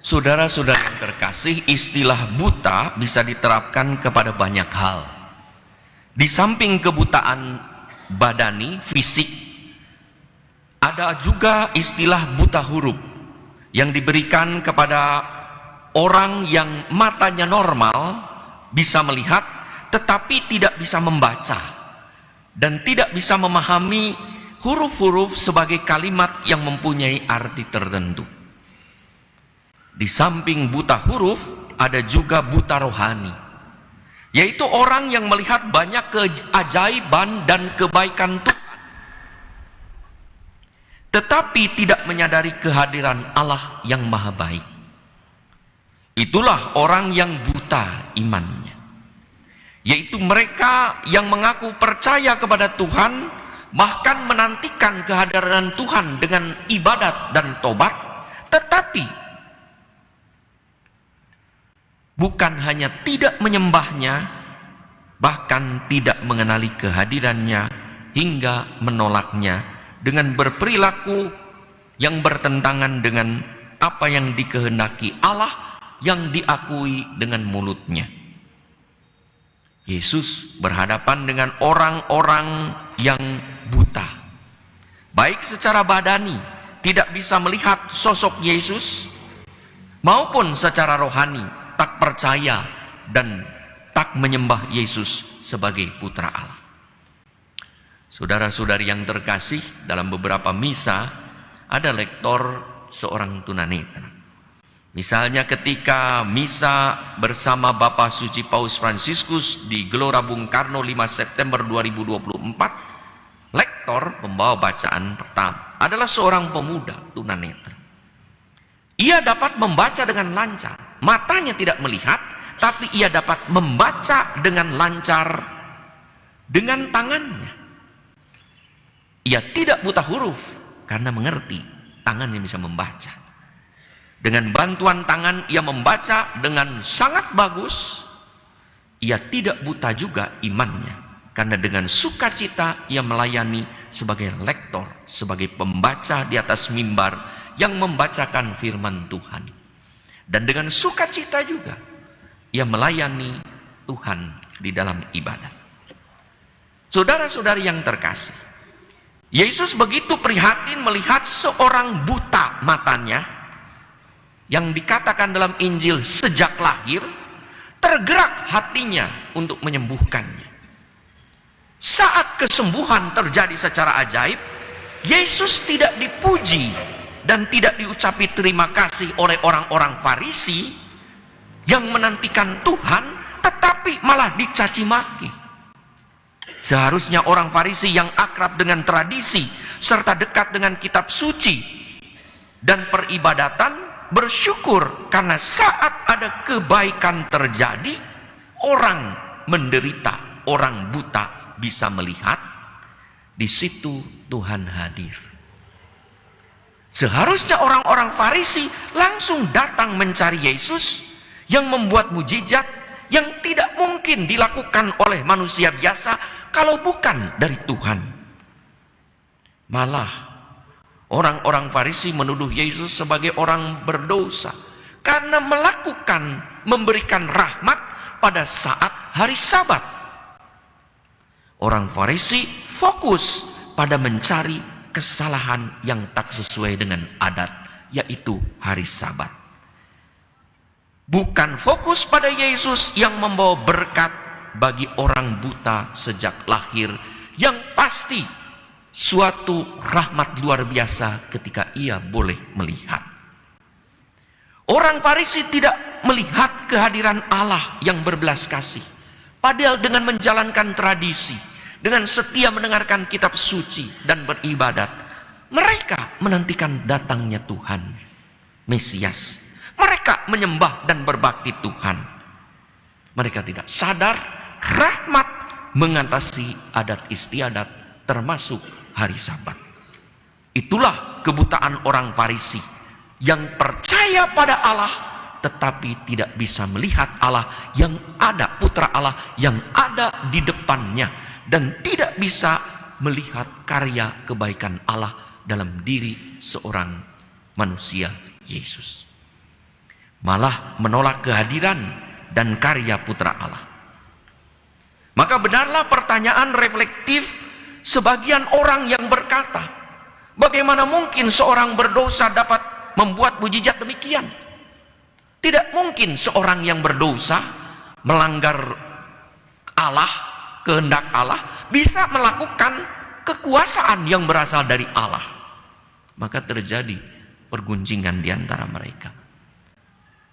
Saudara-saudara yang terkasih, istilah buta bisa diterapkan kepada banyak hal. Di samping kebutaan badani, fisik, ada juga istilah buta huruf yang diberikan kepada orang yang matanya normal, bisa melihat tetapi tidak bisa membaca dan tidak bisa memahami huruf-huruf sebagai kalimat yang mempunyai arti tertentu. Di samping buta huruf, ada juga buta rohani, yaitu orang yang melihat banyak keajaiban dan kebaikan Tuhan, tetapi tidak menyadari kehadiran Allah yang maha baik. Itulah orang yang buta imannya, yaitu mereka yang mengaku percaya kepada Tuhan, bahkan menantikan kehadiran Tuhan dengan ibadat dan tobat, tetapi bukan hanya tidak menyembahnya, bahkan tidak mengenali kehadirannya hingga menolaknya dengan berperilaku yang bertentangan dengan apa yang dikehendaki Allah yang diakui dengan mulutnya. Yesus berhadapan dengan orang-orang yang buta, baik secara badani, tidak bisa melihat sosok Yesus, maupun secara rohani, tak percaya dan tak menyembah Yesus sebagai putra Allah. Saudara-saudari yang terkasih, dalam beberapa misa ada lektor seorang tunanetra. Misalnya ketika misa bersama Bapak Suci Paus Fransiskus di Gelora Bung Karno 5 September 2024, lektor pembawa bacaan pertama adalah seorang pemuda tunanetra. Ia dapat membaca dengan lancar, matanya tidak melihat, tapi ia dapat membaca dengan lancar dengan tangannya. Ia tidak buta huruf karena mengerti tangannya bisa membaca. Dengan bantuan tangan ia membaca dengan sangat bagus. Ia tidak buta juga imannya, karena dengan sukacita ia melayani sebagai lektor, sebagai pembaca di atas mimbar yang membacakan firman Tuhan. Dan dengan sukacita juga ia melayani Tuhan di dalam ibadat. Saudara-saudari yang terkasih, Yesus begitu prihatin melihat seorang buta matanya, yang dikatakan dalam Injil sejak lahir, tergerak hatinya untuk menyembuhkannya. Saat kesembuhan terjadi secara ajaib, Yesus tidak dipuji dan tidak diucapi terima kasih oleh orang-orang Farisi yang menantikan Tuhan, tetapi malah dicaci maki. Seharusnya orang Farisi yang akrab dengan tradisi serta dekat dengan kitab suci dan peribadatan bersyukur karena saat ada kebaikan terjadi, orang menderita, orang buta bisa melihat, di situ Tuhan hadir. Seharusnya orang-orang Farisi langsung datang mencari Yesus yang membuat mujizat yang tidak mungkin dilakukan oleh manusia biasa kalau bukan dari Tuhan. Malah orang-orang Farisi menuduh Yesus sebagai orang berdosa karena memberikan rahmat pada saat hari Sabat. Orang Farisi fokus pada mencari kesalahan yang tak sesuai dengan adat, yaitu hari Sabat. Bukan fokus pada Yesus yang membawa berkat bagi orang buta sejak lahir, yang pasti suatu rahmat luar biasa ketika ia boleh melihat. Orang Farisi tidak melihat kehadiran Allah yang berbelas kasih, padahal dengan menjalankan tradisi, dengan setia mendengarkan kitab suci dan beribadat, mereka menantikan datangnya Tuhan Mesias. Mereka menyembah dan berbakti Tuhan. Mereka tidak sadar rahmat mengatasi adat istiadat, termasuk hari Sabat. Itulah kebutaan orang Farisi yang percaya pada Allah tetapi tidak bisa melihat Allah yang ada, putra Allah yang ada di depannya, dan tidak bisa melihat karya kebaikan Allah dalam diri seorang manusia Yesus. malah menolak kehadiran dan karya Putra Allah. Maka benarlah pertanyaan reflektif sebagian orang yang berkata, bagaimana mungkin seorang berdosa dapat membuat mujizat demikian? Tidak mungkin seorang yang berdosa melanggar Allah, kehendak Allah, bisa melakukan kekuasaan yang berasal dari Allah. Maka terjadi pergunjingan di antara mereka.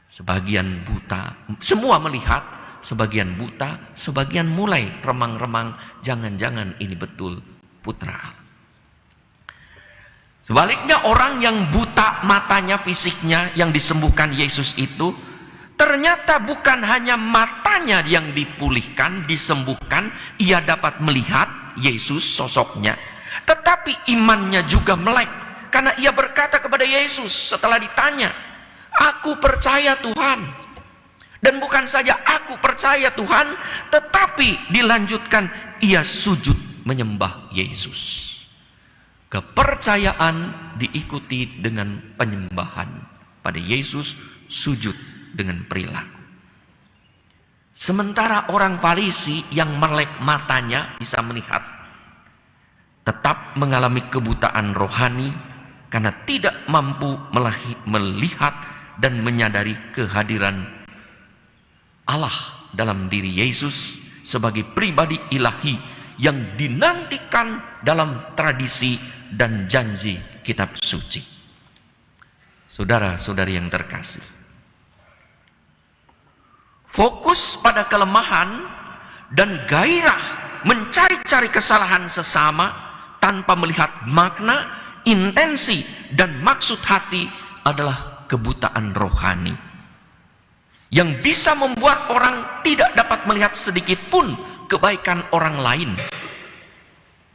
Sebagian buta, semua melihat, sebagian buta, sebagian mulai remang-remang, jangan-jangan ini betul Putra Allah. Sebaliknya orang yang buta matanya, fisiknya yang disembuhkan Yesus itu, ternyata bukan hanya matanya yang dipulihkan, disembuhkan, ia dapat melihat Yesus sosoknya, tetapi imannya juga melek, karena ia berkata kepada Yesus setelah ditanya, "Aku percaya Tuhan." Dan bukan saja aku percaya Tuhan, tetapi dilanjutkan ia sujud menyembah Yesus. Kepercayaan diikuti dengan penyembahan pada Yesus, sujud dengan perilaku. Sementara orang Farisi yang melek matanya bisa melihat, tetap mengalami kebutaan rohani karena tidak mampu melihat dan menyadari kehadiran Allah dalam diri Yesus sebagai pribadi ilahi yang dinantikan dalam tradisi dan janji kitab suci. Saudara-saudari yang terkasih, fokus pada kelemahan dan gairah mencari-cari kesalahan sesama tanpa melihat makna, intensi, dan maksud hati adalah kebutaan rohani yang bisa membuat orang tidak dapat melihat sedikit pun kebaikan orang lain,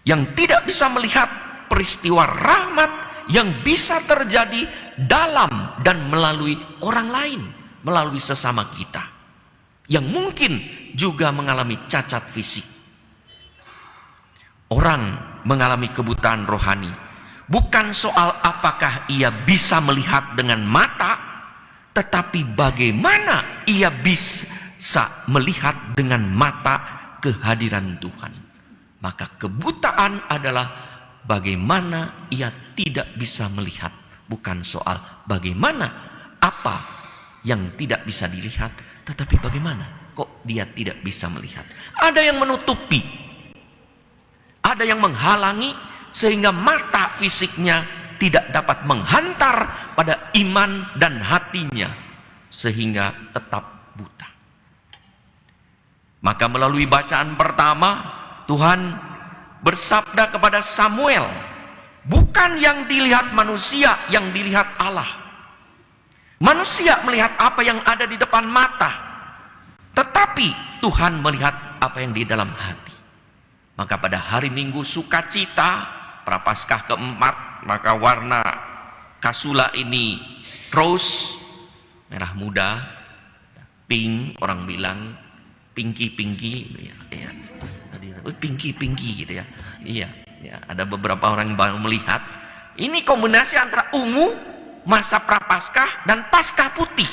yang tidak bisa melihat peristiwa rahmat yang bisa terjadi dalam dan melalui orang lain, melalui sesama kita yang mungkin juga mengalami cacat fisik. Orang mengalami kebutaan rohani bukan soal apakah ia bisa melihat dengan mata, tetapi bagaimana ia bisa melihat dengan mata kehadiran Tuhan. Maka kebutaan adalah bagaimana ia tidak bisa melihat, bukan soal bagaimana apa yang tidak bisa dilihat, tetapi bagaimana kok dia tidak bisa melihat. Ada yang menutupi, ada yang menghalangi sehingga mata fisiknya tidak dapat menghantar pada iman dan hatinya sehingga tetap buta. Maka melalui bacaan pertama, Tuhan bersabda kepada Samuel, bukan yang dilihat manusia, yang dilihat Allah. Manusia melihat apa yang ada di depan mata, tetapi Tuhan melihat apa yang di dalam hati. Maka pada hari Minggu sukacita, Prapaskah keempat, maka warna kasula ini rose, merah muda, pink, orang bilang pinky, ya. Pinky gitu ya. Iya, ya, ada beberapa orang yang baru melihat ini kombinasi antara ungu masa Prapaskah dan Paskah putih.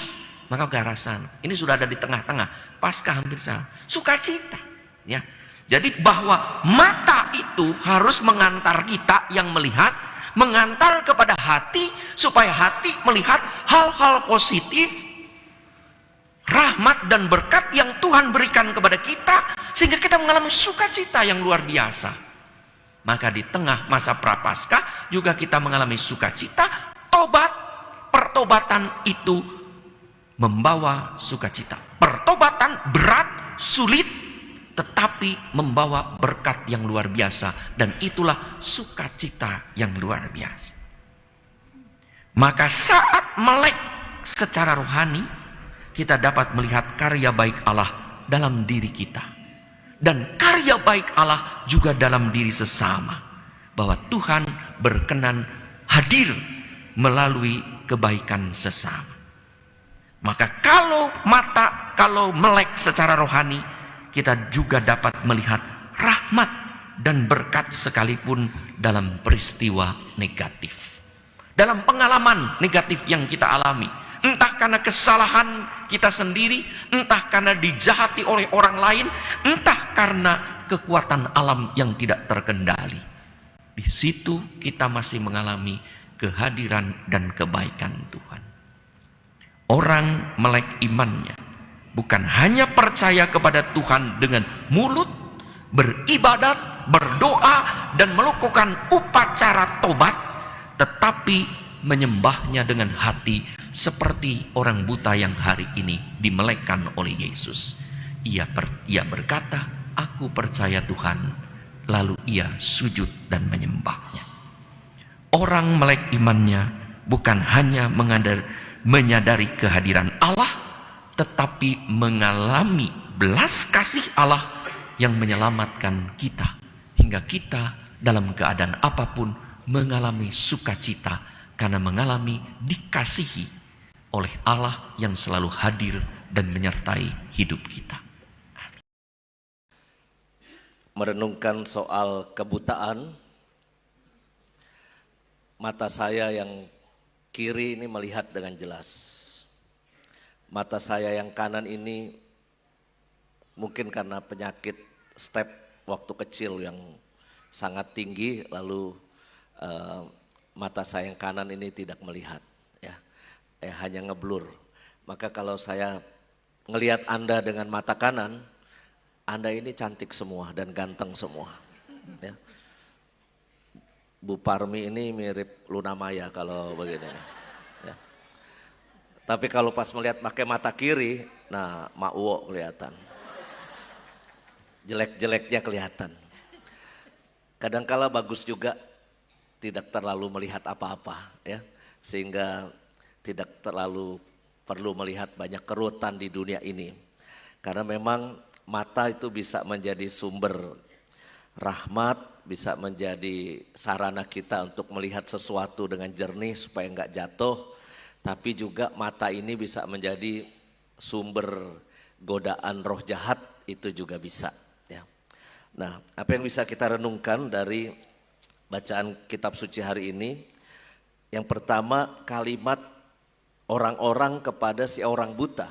Maka garasan ini sudah ada di tengah-tengah, Paskah hampir sama, sukacita, ya. Jadi bahwa mata itu harus mengantar kita yang melihat, mengantar kepada hati supaya hati melihat hal-hal positif, rahmat dan berkat yang Tuhan berikan kepada kita, sehingga kita mengalami sukacita yang luar biasa. Maka di tengah masa Prapaskah juga kita mengalami sukacita, tobat, pertobatan itu membawa sukacita. Pertobatan berat, sulit, tetapi membawa berkat yang luar biasa, dan itulah sukacita yang luar biasa. Maka saat melek secara rohani, kita dapat melihat karya baik Allah dalam diri kita, dan karya baik Allah juga dalam diri sesama, bahwa Tuhan berkenan hadir melalui kebaikan sesama. Maka kalau melek secara rohani, kita juga dapat melihat rahmat dan berkat sekalipun dalam peristiwa negatif, dalam pengalaman negatif yang kita alami, entah karena kesalahan kita sendiri, entah karena dijahati oleh orang lain, entah karena kekuatan alam yang tidak terkendali. Di situ kita masih mengalami kehadiran dan kebaikan Tuhan. Orang melek imannya bukan hanya percaya kepada Tuhan dengan mulut, beribadat, berdoa, dan melakukan upacara tobat, tetapi menyembahnya dengan hati seperti orang buta yang hari ini dimelekkan oleh Yesus. Ia berkata, "Aku percaya Tuhan," lalu ia sujud dan menyembahnya. Orang melek imannya bukan hanya menyadari kehadiran Allah, tetapi mengalami belas kasih Allah yang menyelamatkan kita, hingga kita dalam keadaan apapun mengalami sukacita karena mengalami dikasihi oleh Allah yang selalu hadir dan menyertai hidup kita. Merenungkan soal kebutaan, mata saya yang kiri ini melihat dengan jelas. Mata saya yang kanan ini mungkin karena penyakit step waktu kecil yang sangat tinggi, lalu mata saya yang kanan ini tidak melihat, hanya ngeblur. Maka kalau saya ngelihat Anda dengan mata kanan, Anda ini cantik semua dan ganteng semua. Ya. Bu Parmi ini mirip Luna Maya kalau begini. Ya. Tapi kalau pas melihat pakai mata kiri, nah Mak Uwo kelihatan. Jelek-jeleknya kelihatan. Kadangkala bagus juga tidak terlalu melihat apa-apa, ya, sehingga tidak terlalu perlu melihat banyak kerutan di dunia ini. Karena memang mata itu bisa menjadi sumber rahmat, bisa menjadi sarana kita untuk melihat sesuatu dengan jernih supaya enggak jatuh. Tapi juga mata ini bisa menjadi sumber godaan roh jahat, itu juga bisa. Ya. Nah, apa yang bisa kita renungkan dari bacaan kitab suci hari ini? Yang pertama, kalimat orang-orang kepada si orang buta.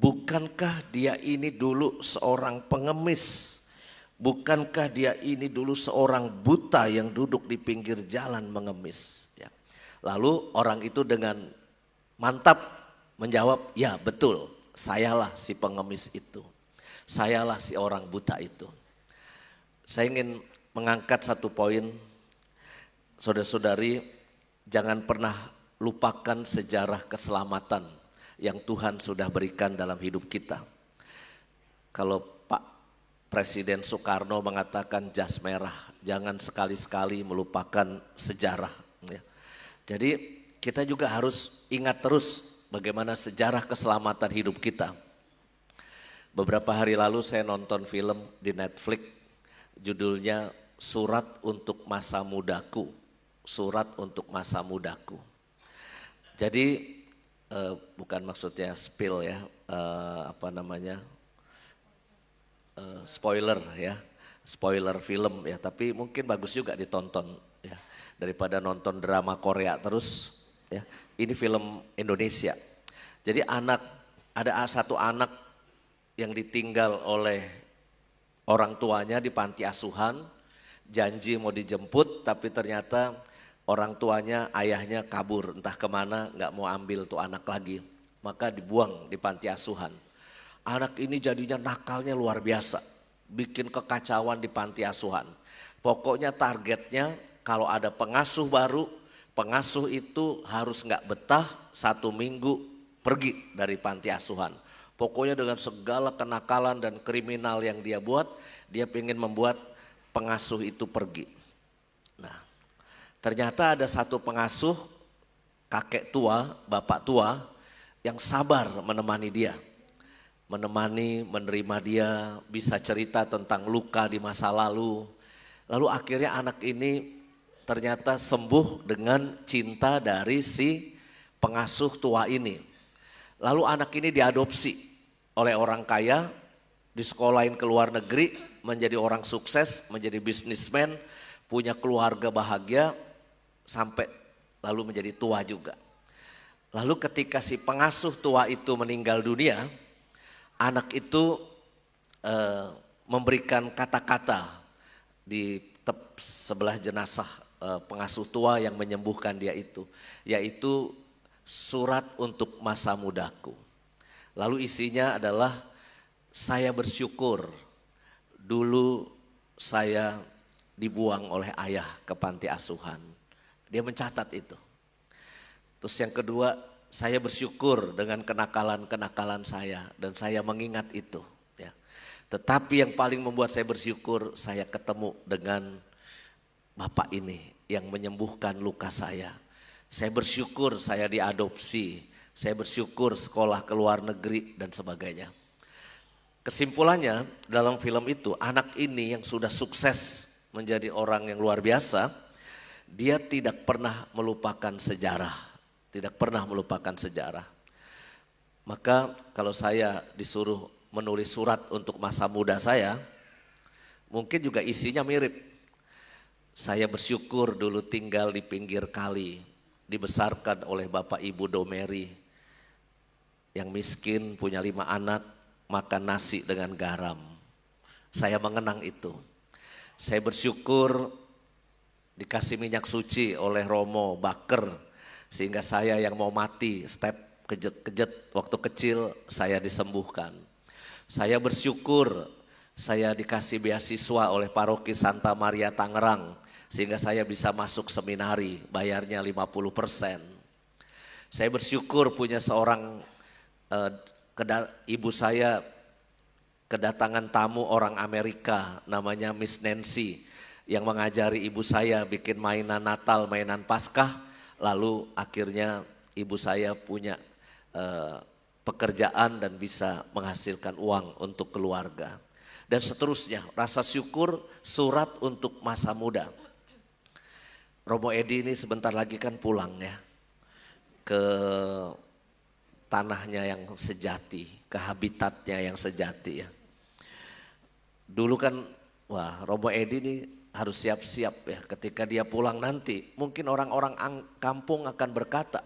Bukankah dia ini dulu seorang pengemis? Bukankah dia ini dulu seorang buta yang duduk di pinggir jalan mengemis? Ya. Lalu orang itu dengan mantap menjawab, ya betul, sayalah si pengemis itu. Sayalah si orang buta itu. Saya ingin mengangkat satu poin, saudara-saudari, jangan pernah lupakan sejarah keselamatan yang Tuhan sudah berikan dalam hidup kita. Kalau Pak Presiden Soekarno mengatakan jas merah, jangan sekali-sekali melupakan sejarah. Ya. Jadi kita juga harus ingat terus bagaimana sejarah keselamatan hidup kita. Beberapa hari lalu saya nonton film di Netflix, judulnya Surat untuk Masa Mudaku. Surat untuk Masa Mudaku. Jadi bukan maksudnya spill ya, spoiler ya, spoiler film ya, tapi mungkin bagus juga ditonton ya, daripada nonton drama Korea terus ya. Ini film Indonesia. Jadi ada satu anak yang ditinggal oleh orang tuanya di panti asuhan, janji mau dijemput, tapi ternyata orang tuanya, ayahnya kabur entah kemana, nggak mau ambil tuh anak lagi, maka dibuang di panti asuhan. Anak ini jadinya nakalnya luar biasa, bikin kekacauan di panti asuhan. Pokoknya targetnya kalau ada pengasuh baru, pengasuh itu harus nggak betah 1 minggu pergi dari panti asuhan. Pokoknya dengan segala kenakalan dan kriminal yang dia buat, dia ingin membuat pengasuh itu pergi. Nah, ternyata ada satu pengasuh, kakek tua, bapak tua, yang sabar menemani dia. Menerima dia, bisa cerita tentang luka di masa lalu. Lalu akhirnya anak ini ternyata sembuh dengan cinta dari si pengasuh tua ini. Lalu anak ini diadopsi oleh orang kaya, disekolahin ke luar negeri, menjadi orang sukses, menjadi bisnismen, punya keluarga bahagia, sampai lalu menjadi tua juga. Lalu ketika si pengasuh tua itu meninggal dunia, anak itu memberikan kata-kata di sebelah jenazah pengasuh tua yang menyembuhkan dia itu, yaitu surat untuk masa mudaku. Lalu isinya adalah, saya bersyukur dulu saya dibuang oleh ayah ke panti asuhan. Dia mencatat itu. Terus yang kedua, saya bersyukur dengan kenakalan-kenakalan saya dan saya mengingat itu. Ya. Tetapi yang paling membuat saya bersyukur, saya ketemu dengan Bapak ini yang menyembuhkan luka saya. Saya bersyukur saya diadopsi, saya bersyukur sekolah ke luar negeri dan sebagainya. Kesimpulannya dalam film itu, anak ini yang sudah sukses menjadi orang yang luar biasa, dia tidak pernah melupakan sejarah, tidak pernah melupakan sejarah. Maka kalau saya disuruh menulis surat untuk masa muda saya, mungkin juga isinya mirip. Saya bersyukur dulu tinggal di pinggir kali, dibesarkan oleh Bapak Ibu Domeri, yang miskin punya 5 anak, makan nasi dengan garam. Saya mengenang itu. Saya bersyukur dikasih minyak suci oleh Romo Baker, sehingga saya yang mau mati, step kejet-kejet waktu kecil saya disembuhkan. Saya bersyukur saya dikasih beasiswa oleh Paroki Santa Maria Tangerang, sehingga saya bisa masuk seminari, bayarnya 50%. Saya bersyukur punya seorang ibu saya kedatangan tamu orang Amerika namanya Miss Nancy, yang mengajari ibu saya bikin mainan Natal, mainan Paskah. Lalu akhirnya ibu saya punya pekerjaan dan bisa menghasilkan uang untuk keluarga. Dan seterusnya, rasa syukur, surat untuk masa muda. Romo Edi ini sebentar lagi kan pulang ya ke tanahnya yang sejati, ke habitatnya yang sejati ya. Dulu kan, wah Romo Edi ini harus siap-siap ya, ketika dia pulang nanti mungkin orang-orang kampung akan berkata,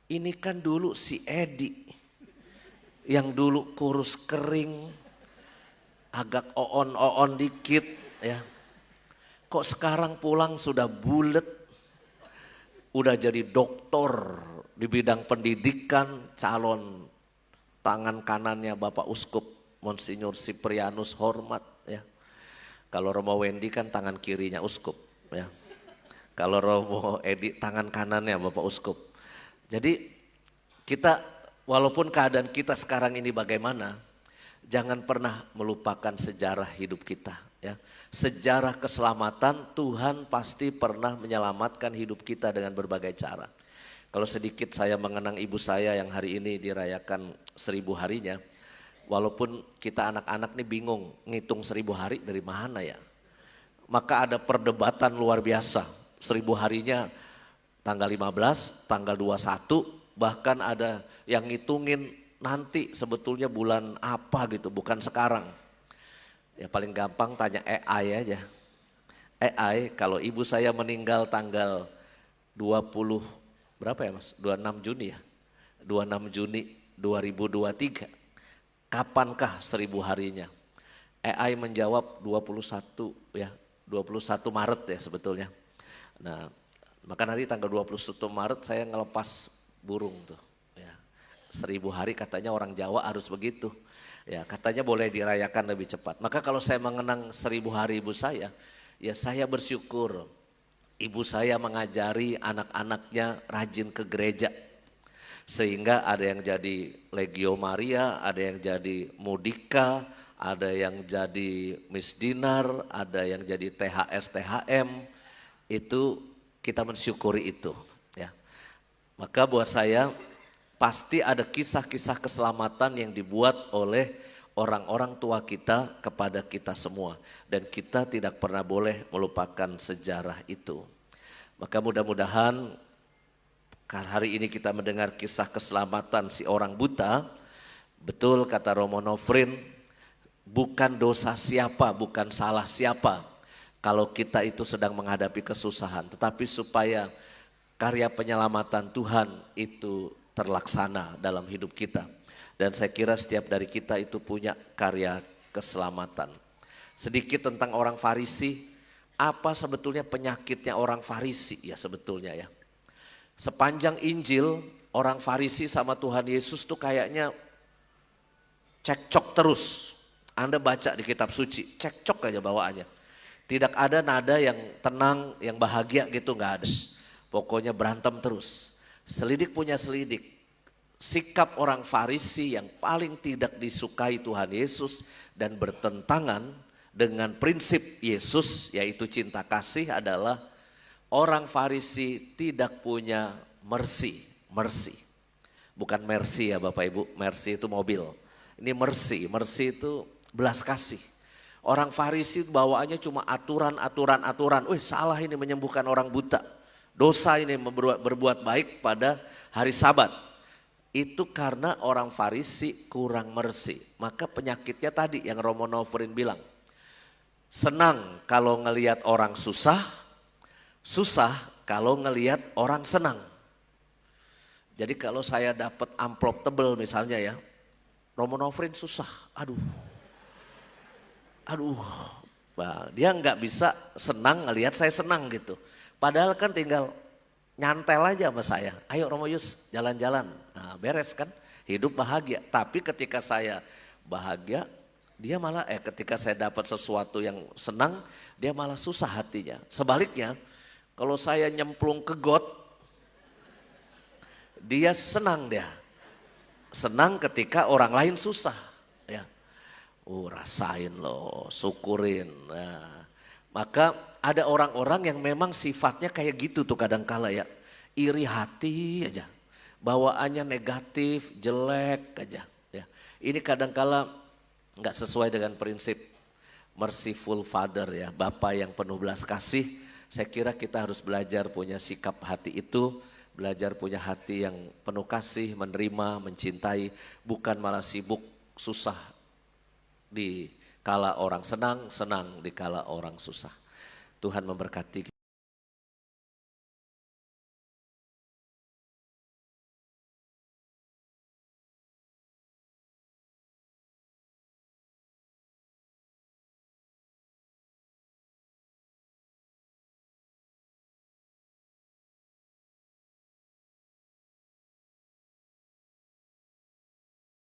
ini kan dulu si Edi yang dulu kurus kering, agak oon-oon dikit ya. Kok sekarang pulang sudah bulet, udah jadi doktor di bidang pendidikan, calon tangan kanannya Bapak Uskup Monsinyur Siprianus Hormat ya. Kalau Romo Wendy kan tangan kirinya Uskup ya. Kalau Romo Edi tangan kanannya Bapak Uskup. Jadi kita walaupun keadaan kita sekarang ini bagaimana, jangan pernah melupakan sejarah hidup kita ya. Sejarah keselamatan, Tuhan pasti pernah menyelamatkan hidup kita dengan berbagai cara. Kalau sedikit saya mengenang ibu saya yang hari ini dirayakan 1000 harinya. Walaupun kita anak-anak nih bingung ngitung 1000 hari dari mana ya. Maka ada perdebatan luar biasa. 1000 harinya tanggal 15, tanggal 21, bahkan ada yang ngitungin nanti sebetulnya bulan apa gitu, bukan sekarang. Ya paling gampang tanya AI aja. AI kalau ibu saya meninggal tanggal 20 berapa ya Mas? 26 Juni ya? 26 Juni 2023. Kapankah 1000 harinya? AI menjawab 21 ya, 21 Maret ya sebetulnya. Nah, maka nanti tanggal 21 Maret saya ngelepas burung tuh ya. 1000 hari katanya orang Jawa harus begitu. Ya katanya boleh dirayakan lebih cepat. Maka kalau saya mengenang 1000 hari ibu saya, ya saya bersyukur ibu saya mengajari anak-anaknya rajin ke gereja. Sehingga ada yang jadi Legio Maria, ada yang jadi Mudika, ada yang jadi Miss Dinar, ada yang jadi THS, THM. Itu kita mensyukuri itu ya. Maka buat saya pasti ada kisah-kisah keselamatan yang dibuat oleh orang-orang tua kita kepada kita semua. Dan kita tidak pernah boleh melupakan sejarah itu. Maka mudah-mudahan hari ini kita mendengar kisah keselamatan si orang buta. Betul kata Romo Nofrin, bukan dosa siapa, bukan salah siapa kalau kita itu sedang menghadapi kesusahan. Tetapi supaya karya penyelamatan Tuhan itu terlaksana dalam hidup kita. Dan saya kira setiap dari kita itu punya karya keselamatan. Sedikit tentang orang Farisi, apa sebetulnya penyakitnya orang Farisi ya sebetulnya ya. Sepanjang Injil orang Farisi sama Tuhan Yesus tuh kayaknya cekcok terus. Anda baca di kitab suci, cekcok aja bawaannya. Tidak ada nada yang tenang, yang bahagia gitu, nggak ada. Pokoknya berantem terus. Selidik punya selidik. Sikap orang Farisi yang paling tidak disukai Tuhan Yesus dan bertentangan dengan prinsip Yesus yaitu cinta kasih adalah orang Farisi tidak punya mercy. Bukan mercy ya Bapak Ibu, mercy itu mobil. Ini mercy itu belas kasih. Orang Farisi bawaannya cuma aturan. Salah ini menyembuhkan orang buta. Dosa ini berbuat baik pada hari Sabat. Itu karena orang Farisi kurang mercy. Maka penyakitnya tadi yang Romo Novrin bilang. Senang kalau ngelihat orang susah, susah kalau ngelihat orang senang. Jadi kalau saya dapat amplop tebel misalnya ya, Romo Novrin susah, aduh, nah, dia nggak bisa senang ngelihat saya senang gitu. Padahal kan tinggal nyantel aja sama saya, ayo Romo Yus jalan-jalan, nah beres kan, hidup bahagia. Tapi ketika saya bahagia, dia malah ketika saya dapat sesuatu yang senang, dia malah susah hatinya. Sebaliknya, kalau saya nyemplung ke got, dia senang dia. Senang ketika orang lain susah, ya. Rasain loh, syukurin. Nah, maka ada orang-orang yang memang sifatnya kayak gitu tuh kadang-kala ya, iri hati aja, bawaannya negatif, jelek aja. Ya, ini kadang-kala nggak sesuai dengan prinsip merciful father ya, Bapa yang penuh belas kasih. Saya kira kita harus belajar punya sikap hati itu. Belajar punya hati yang penuh kasih, menerima, mencintai, bukan malah sibuk, susah di kala orang senang, senang di kala orang susah. Tuhan memberkati.